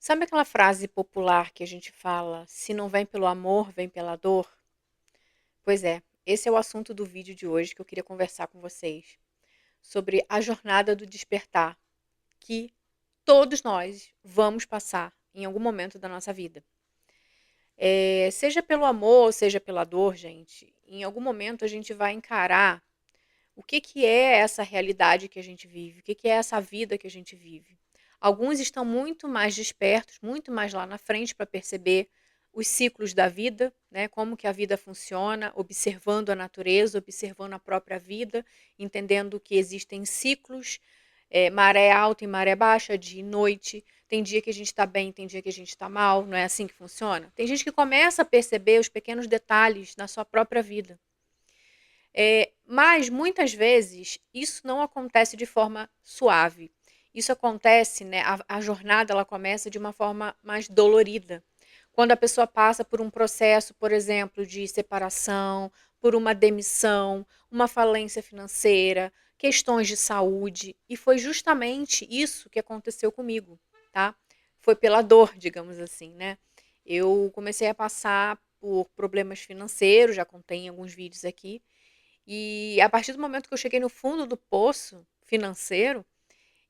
Sabe aquela frase popular que a gente fala: "Se não vem pelo amor, vem pela dor"? Pois é, esse é o assunto do vídeo de hoje que eu queria conversar com vocês, sobre a jornada do despertar, que todos nós vamos passar em algum momento da nossa vida. Seja pelo amor, seja pela dor, gente, em algum momento a gente vai encarar o que que é essa realidade que a gente vive, o que que é essa vida que a gente vive. Alguns estão muito mais despertos, muito mais lá na frente para perceber os ciclos da vida, né, como que a vida funciona, observando a natureza, observando a própria vida, entendendo que existem ciclos, maré alta e maré baixa, dia e noite. Tem dia que a gente está bem, tem dia que a gente está mal, não é assim que funciona? Tem gente que começa a perceber os pequenos detalhes na sua própria vida. Mas muitas vezes isso não acontece de forma suave. Isso acontece, né, a jornada ela começa de uma forma mais dolorida. Quando a pessoa passa por um processo, por exemplo, de separação, por uma demissão, uma falência financeira, questões de saúde, e foi justamente isso que aconteceu comigo, tá? Foi pela dor, digamos assim, né? Eu comecei a passar por problemas financeiros, já contei em alguns vídeos aqui, e a partir do momento que eu cheguei no fundo do poço financeiro,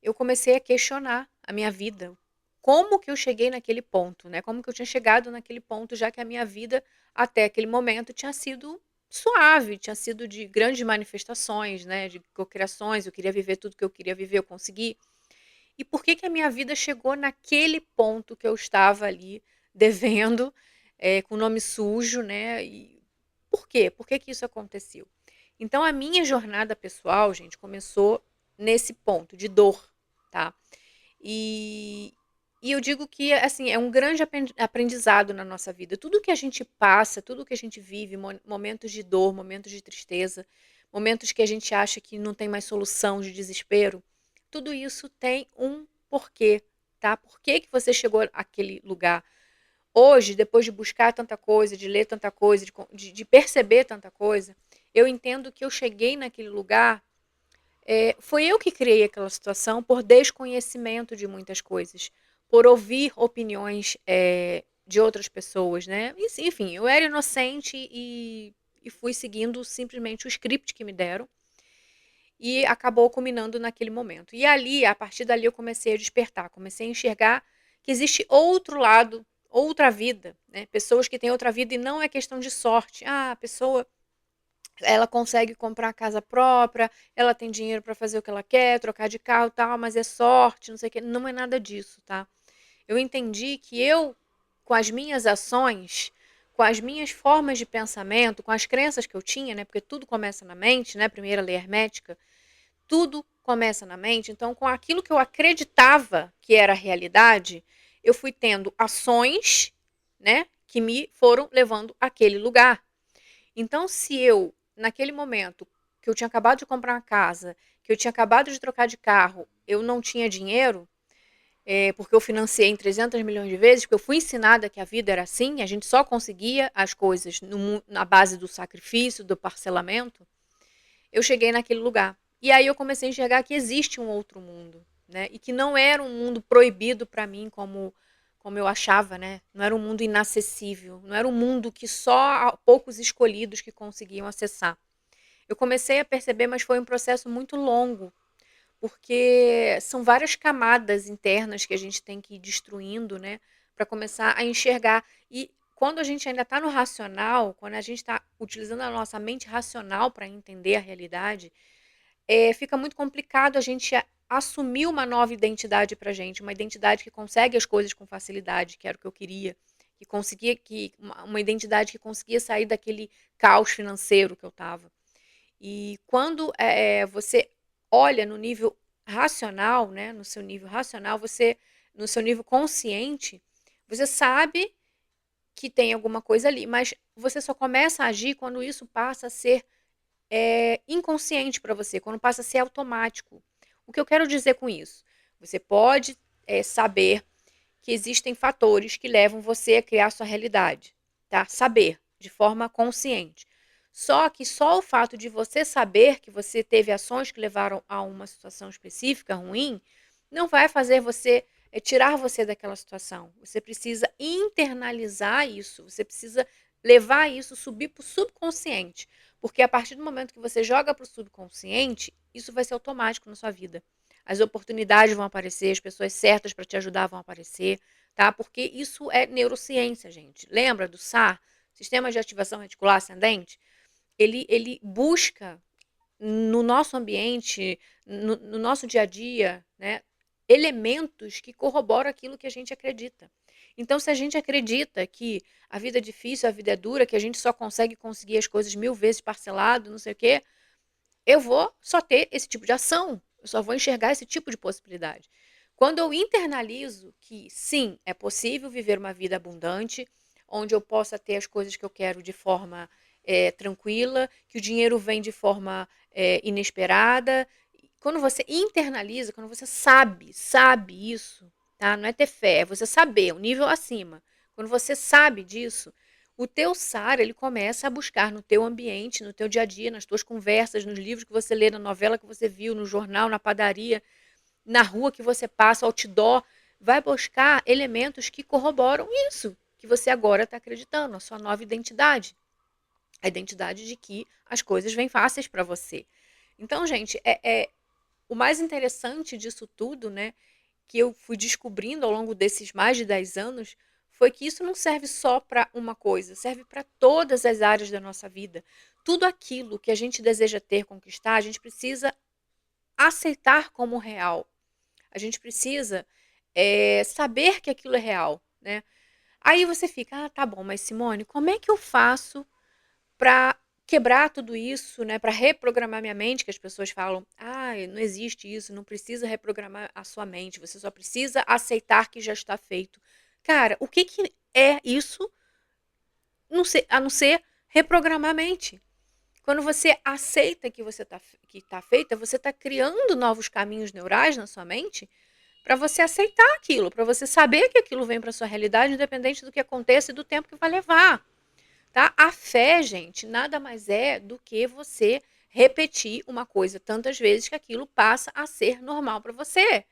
eu comecei a questionar a minha vida. Como que eu cheguei naquele ponto, né? Como que eu tinha chegado naquele ponto, já que a minha vida até aquele momento tinha sido suave, tinha sido de grandes manifestações, né? De cocriações, eu queria viver tudo que eu queria viver, eu consegui. E por que que a minha vida chegou naquele ponto que eu estava ali devendo, com nome sujo, né? E por quê? Por que que isso aconteceu? Então a minha jornada pessoal, gente, começou nesse ponto de dor, tá? E e eu digo que, assim, é um grande aprendizado na nossa vida. Tudo que a gente passa, tudo que a gente vive, momentos de dor, momentos de tristeza, momentos que a gente acha que não tem mais solução, de desespero, tudo isso tem um porquê, tá? Por que que você chegou àquele lugar? Hoje, depois de buscar tanta coisa, de ler tanta coisa, de perceber tanta coisa, eu entendo que eu cheguei naquele lugar, foi eu que criei aquela situação por desconhecimento de muitas coisas, por ouvir opiniões, de outras pessoas, né. E sim, enfim, eu era inocente e fui seguindo simplesmente o script que me deram, e acabou culminando naquele momento. E ali, a partir dali eu comecei a despertar, comecei a enxergar que existe outro lado, outra vida, né, pessoas que têm outra vida e não é questão de sorte. Ah, a pessoa, ela consegue comprar a casa própria, ela tem dinheiro para fazer o que ela quer, trocar de carro, e tal, mas é sorte, não sei o quê. Não é nada disso, tá? Eu entendi que eu, com as minhas ações, com as minhas formas de pensamento, com as crenças que eu tinha, né? Porque tudo começa na mente, né? Primeira lei hermética, tudo começa na mente. Então, com aquilo que eu acreditava que era a realidade, eu fui tendo ações, né? Que me foram levando àquele lugar. Então, se eu, naquele momento, que eu tinha acabado de comprar uma casa, que eu tinha acabado de trocar de carro, eu não tinha dinheiro, porque eu financiei em 300 milhões de vezes, porque eu fui ensinada que a vida era assim, a gente só conseguia as coisas na base do sacrifício, do parcelamento, eu cheguei naquele lugar. E aí eu comecei a enxergar que existe um outro mundo, né? E que não era um mundo proibido para mim, como eu achava, né? Não era um mundo inacessível, não era um mundo que só poucos escolhidos que conseguiam acessar. Eu comecei a perceber, mas foi um processo muito longo, porque são várias camadas internas que a gente tem que ir destruindo, né, para começar a enxergar. E quando a gente ainda está no racional, quando a gente está utilizando a nossa mente racional para entender a realidade, fica muito complicado a gente assumir uma nova identidade para gente, uma identidade que consegue as coisas com facilidade, que era o que eu queria, que conseguia, que uma identidade que conseguia sair daquele caos financeiro que eu estava. E quando, você olha no nível racional, né, no seu nível racional, você, no seu nível consciente, você sabe que tem alguma coisa ali, mas você só começa a agir quando isso passa a ser, inconsciente para você, quando passa a ser automático. O que eu quero dizer com isso? Você pode, saber que existem fatores que levam você a criar sua realidade, tá? Saber, de forma consciente. Só que só o fato de você saber que você teve ações que levaram a uma situação específica ruim, não vai fazer você, é tirar você daquela situação. Você precisa internalizar isso, você precisa levar isso, subir para o subconsciente. Porque a partir do momento que você joga para o subconsciente, isso vai ser automático na sua vida. As oportunidades vão aparecer, as pessoas certas para te ajudar vão aparecer, tá? Porque isso é neurociência, gente. Lembra do SAR, Sistema de Ativação Reticular Ascendente? Ele busca no nosso ambiente, no nosso dia a dia, né, elementos que corroboram aquilo que a gente acredita. Então, se a gente acredita que a vida é difícil, a vida é dura, que a gente só conseguir as coisas 1000 vezes parcelado, não sei o quê, eu vou só ter esse tipo de ação. Eu só vou enxergar esse tipo de possibilidade. Quando eu internalizo que sim, é possível viver uma vida abundante, onde eu possa ter as coisas que eu quero de forma tranquila, que o dinheiro vem de forma inesperada. Quando você internaliza, quando você sabe isso, tá? Não é ter fé, é você saber, um nível acima. Quando você sabe disso, o teu SAR, ele começa a buscar no teu ambiente, no teu dia a dia, nas tuas conversas, nos livros que você lê, na novela que você viu, no jornal, na padaria, na rua que você passa, outdoor, vai buscar elementos que corroboram isso, que você agora está acreditando, a sua nova identidade. A identidade de que as coisas vêm fáceis para você. Então, gente, o mais interessante disso tudo, né, que eu fui descobrindo ao longo desses mais de 10 anos, foi que isso não serve só para uma coisa, serve para todas as áreas da nossa vida. Tudo aquilo que a gente deseja ter, conquistar, a gente precisa aceitar como real. A gente precisa saber que aquilo é real, né? Aí você fica, ah, tá bom, mas Simone, como é que eu faço para quebrar tudo isso, né, para reprogramar minha mente, que as pessoas falam: "Ah, não existe isso, não precisa reprogramar a sua mente, você só precisa aceitar que já está feito". Cara, o que que é isso, a não ser reprogramar a mente? Quando você aceita que você que está feita, você está criando novos caminhos neurais na sua mente para você aceitar aquilo, para você saber que aquilo vem para sua realidade, independente do que aconteça e do tempo que vai levar. Tá? A fé, gente, nada mais é do que você repetir uma coisa tantas vezes que aquilo passa a ser normal para você.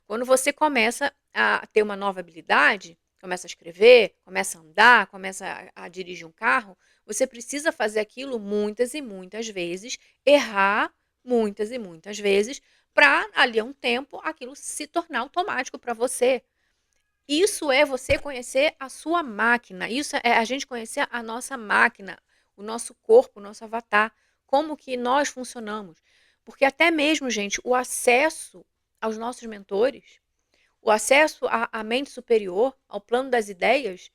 Quando você começa a ter uma nova habilidade, começa a escrever, começa a andar, começa a dirigir um carro, você precisa fazer aquilo muitas e muitas vezes, errar muitas e muitas vezes, para ali a um tempo aquilo se tornar automático para você. Isso é você conhecer a sua máquina, isso é a gente conhecer a nossa máquina, o nosso corpo, o nosso avatar, como que nós funcionamos. Porque até mesmo, gente, o acesso aos nossos mentores, o acesso à mente superior, ao plano das ideias,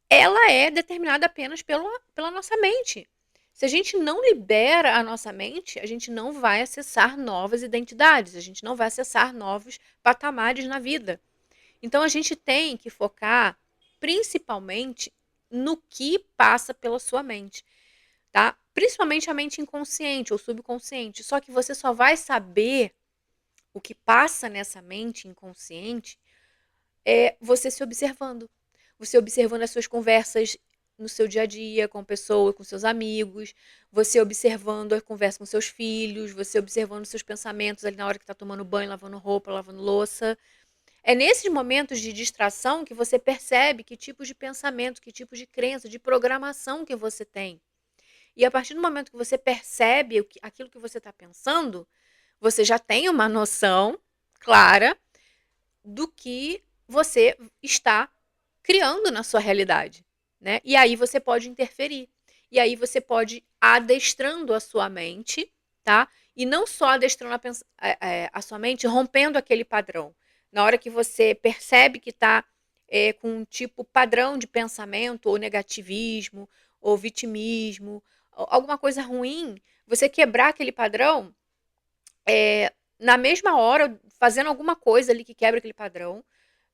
ela é determinada apenas pela nossa mente. Se a gente não libera a nossa mente, a gente não vai acessar novas identidades, a gente não vai acessar novos patamares na vida. Então a gente tem que focar principalmente no que passa pela sua mente, tá? Principalmente a mente inconsciente ou subconsciente. Só que você só vai saber o que passa nessa mente inconsciente você se observando. Você observando as suas conversas no seu dia a dia com pessoas, com seus amigos, você observando a conversa com seus filhos, você observando seus pensamentos ali na hora que está tomando banho, lavando roupa, lavando louça. É nesses momentos de distração que você percebe que tipos de pensamento, que tipos de crença, de programação que você tem. E a partir do momento que você percebe aquilo que você está pensando, você já tem uma noção clara do que você está criando na sua realidade, né? E aí você pode interferir. E aí você pode adestrando a sua mente, tá? E não só adestrando a sua mente, rompendo aquele padrão. Na hora que você percebe que está com um tipo padrão de pensamento, ou negativismo, ou vitimismo, alguma coisa ruim, você quebrar aquele padrão na mesma hora, fazendo alguma coisa ali que quebra aquele padrão,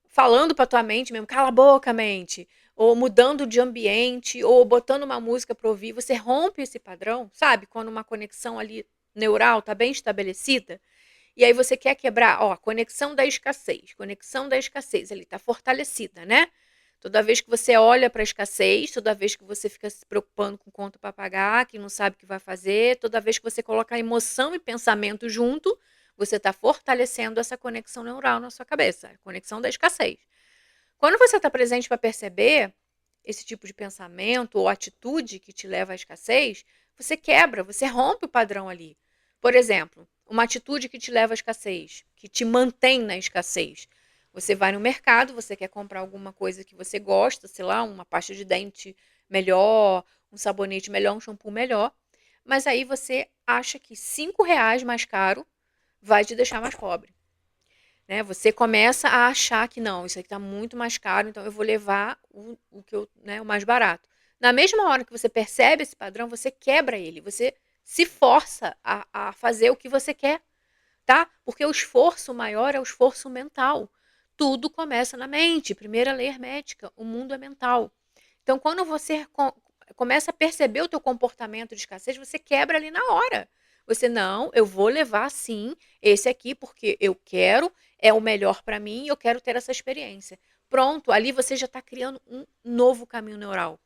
falando pra tua mente mesmo, cala a boca, mente, ou mudando de ambiente, ou botando uma música para ouvir, você rompe esse padrão, sabe? Quando uma conexão ali neural tá bem estabelecida, e aí você quer quebrar, ó, conexão da escassez ali tá fortalecida, né? Toda vez que você olha para a escassez, toda vez que você fica se preocupando com conta para pagar, que não sabe o que vai fazer, toda vez que você coloca emoção e pensamento junto, Você está fortalecendo essa conexão neural na sua cabeça, a conexão da escassez. Quando você está presente para perceber esse tipo de pensamento ou atitude que te leva à escassez, você quebra, você rompe o padrão ali. Por exemplo, uma atitude que te leva à escassez, que te mantém na escassez. Você vai no mercado, você quer comprar alguma coisa que você gosta, sei lá, uma pasta de dente melhor, um sabonete melhor, um shampoo melhor, mas aí você acha que R$ 5 mais caro vai te deixar mais pobre. Né? Você começa a achar que não, isso aqui está muito mais caro, então eu vou levar o mais barato. Na mesma hora que você percebe esse padrão, você quebra ele, você se força a fazer o que você quer, tá? Porque o esforço maior é o esforço mental. Tudo começa na mente. Primeira lei hermética, o mundo é mental. Então, quando você começa a perceber o teu comportamento de escassez, você quebra ali na hora. Você, não, eu vou levar sim esse aqui porque eu quero, é o melhor para mim e eu quero ter essa experiência. Pronto, ali você já está criando um novo caminho neural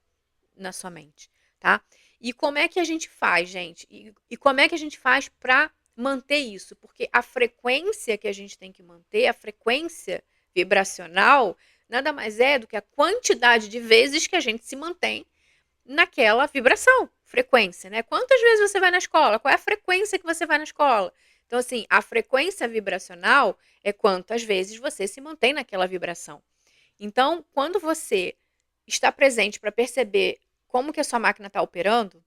na sua mente, tá? E como é que a gente faz, gente? E como é que a gente faz para manter isso? Porque a frequência que a gente tem que manter, a frequência vibracional, nada mais é do que a quantidade de vezes que a gente se mantém naquela vibração, frequência, né? Quantas vezes você vai na escola? Qual é a frequência que você vai na escola? Então, assim, a frequência vibracional é quantas vezes você se mantém naquela vibração. Então, quando você está presente para perceber como que a sua máquina está operando,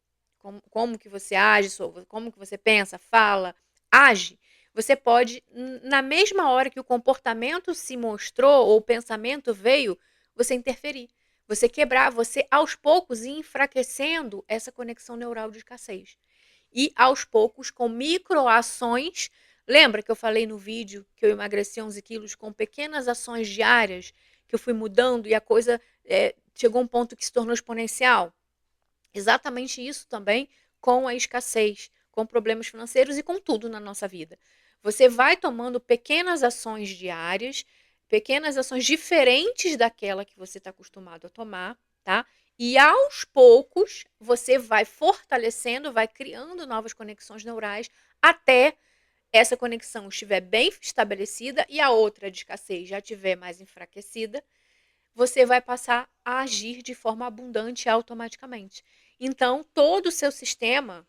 como que você age, como que você pensa, fala, age, você pode, na mesma hora que o comportamento se mostrou ou o pensamento veio, você interferir. Você quebrar, você aos poucos ir enfraquecendo essa conexão neural de escassez. E aos poucos, com microações, lembra que eu falei no vídeo que eu emagreci 11 quilos com pequenas ações diárias, que eu fui mudando e a coisa chegou a um ponto que se tornou exponencial? Exatamente isso também com a escassez, com problemas financeiros e com tudo na nossa vida. Você vai tomando pequenas ações diárias, pequenas ações diferentes daquela que você está acostumado a tomar, tá? E aos poucos você vai fortalecendo, vai criando novas conexões neurais até essa conexão estiver bem estabelecida e a outra de escassez já estiver mais enfraquecida, você vai passar a agir de forma abundante automaticamente. Então, todo o seu sistema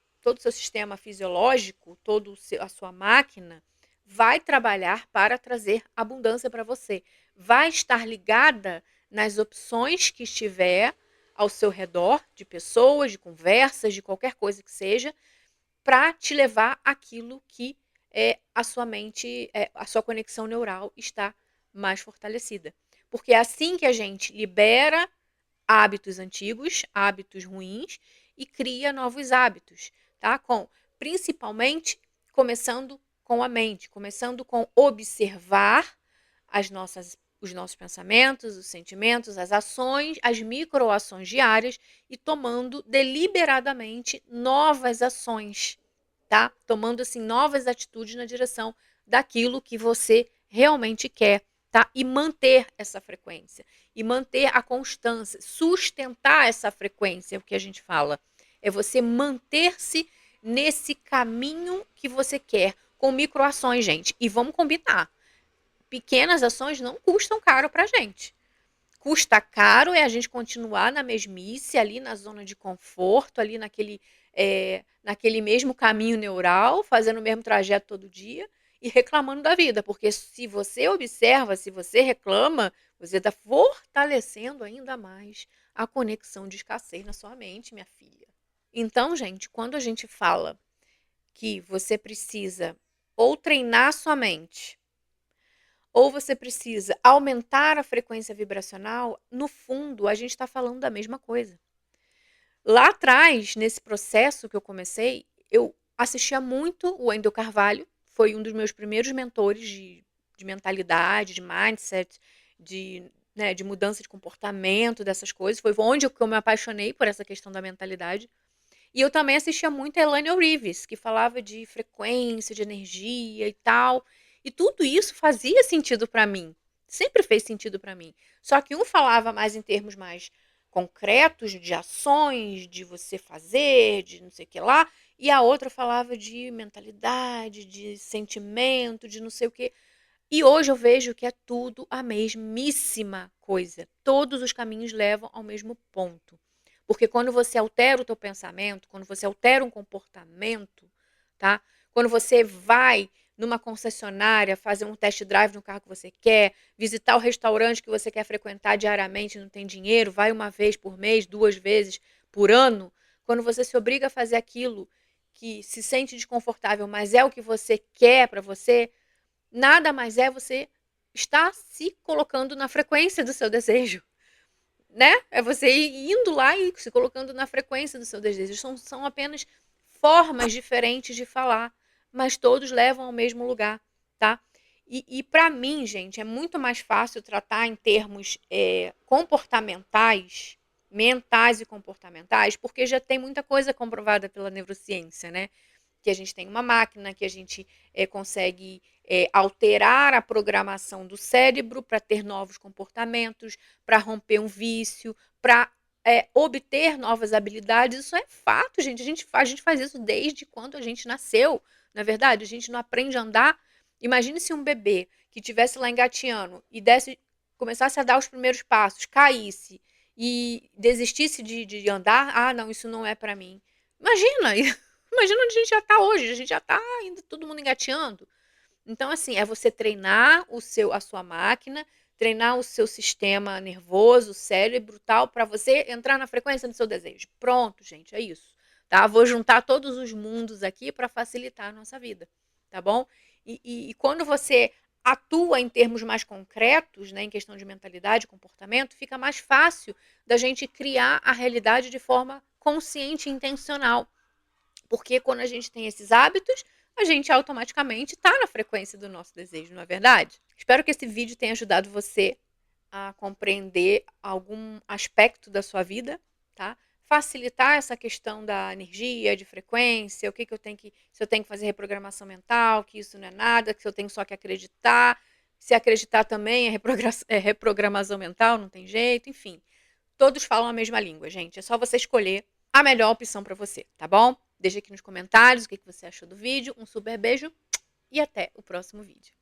fisiológico, toda a sua máquina, vai trabalhar para trazer abundância para você. Vai estar ligada nas opções que estiver ao seu redor, de pessoas, de conversas, de qualquer coisa que seja, para te levar aquilo que a sua mente, a sua conexão neural está mais fortalecida. Porque é assim que a gente libera hábitos antigos, hábitos ruins, e cria novos hábitos, tá? Principalmente começando com a mente, começando com observar os nossos pensamentos, os sentimentos, as ações, as microações diárias e tomando deliberadamente novas ações, tá? Tomando assim novas atitudes na direção daquilo que você realmente quer, tá? E manter essa frequência, e manter a constância, sustentar essa frequência, é o que a gente fala. É você manter-se nesse caminho que você quer, com microações, gente. E vamos combinar, pequenas ações não custam caro pra gente. Custa caro é a gente continuar na mesmice, ali na zona de conforto, ali naquele mesmo caminho neural, fazendo o mesmo trajeto todo dia e reclamando da vida. Porque se você observa, se você reclama, você está fortalecendo ainda mais a conexão de escassez na sua mente, minha filha. Então, gente, quando a gente fala que você precisa ou treinar sua mente, ou você precisa aumentar a frequência vibracional, no fundo, a gente está falando da mesma coisa. Lá atrás, nesse processo que eu comecei, eu assistia muito o Wendel Carvalho, foi um dos meus primeiros mentores de mentalidade, de mindset, de mudança de comportamento, dessas coisas. Foi onde eu me apaixonei por essa questão da mentalidade. E eu também assistia muito a Elaine Orives, que falava de frequência, de energia e tal. E tudo isso fazia sentido para mim. Sempre fez sentido para mim. Só que um falava mais em termos mais concretos, de ações, de você fazer, de não sei o que lá, e a outra falava de mentalidade, de sentimento, de não sei o que. E hoje eu vejo que é tudo a mesmíssima coisa. Todos os caminhos levam ao mesmo ponto. Porque quando você altera o teu pensamento, quando você altera um comportamento, tá? Quando você vai numa concessionária fazer um test drive no carro que você quer, visitar o restaurante que você quer frequentar diariamente, não tem dinheiro, vai uma vez por mês, 2 vezes por ano, quando você se obriga a fazer aquilo que se sente desconfortável, mas é o que você quer para você, nada mais é você estar se colocando na frequência do seu desejo, né? É você indo lá e se colocando na frequência do seu desejo. São apenas formas diferentes de falar, mas todos levam ao mesmo lugar, tá? E para mim, gente, é muito mais fácil tratar em termos comportamentais, mentais e comportamentais, porque já tem muita coisa comprovada pela neurociência, né? Que a gente tem uma máquina, que a gente consegue alterar a programação do cérebro para ter novos comportamentos, para romper um vício, para obter novas habilidades. Isso é fato, gente. A gente faz isso desde quando a gente nasceu. Na verdade, a gente não aprende a andar. Imagine se um bebê que estivesse lá engateando e começasse a dar os primeiros passos, caísse e desistisse de andar. Ah, não, isso não é para mim. Imagina, imagina onde a gente já está hoje. A gente já está ainda todo mundo engateando. Então, assim, é você treinar a sua máquina, treinar o seu sistema nervoso, cérebro, tal, para você entrar na frequência do seu desejo. Pronto, gente, é isso. Tá? Vou juntar todos os mundos aqui para facilitar a nossa vida, tá bom? E quando você atua em termos mais concretos, né, em questão de mentalidade, comportamento, fica mais fácil da gente criar a realidade de forma consciente e intencional. Porque quando a gente tem esses hábitos, a gente automaticamente está na frequência do nosso desejo, não é verdade? Espero que esse vídeo tenha ajudado você a compreender algum aspecto da sua vida, tá? Facilitar essa questão da energia, de frequência, o que eu tenho que, se eu tenho que fazer reprogramação mental, que isso não é nada, que eu tenho só que acreditar, se acreditar também é reprogramação mental, não tem jeito, enfim. Todos falam a mesma língua, gente. É só você escolher a melhor opção para você, tá bom? Deixa aqui nos comentários o que você achou do vídeo. Um super beijo e até o próximo vídeo.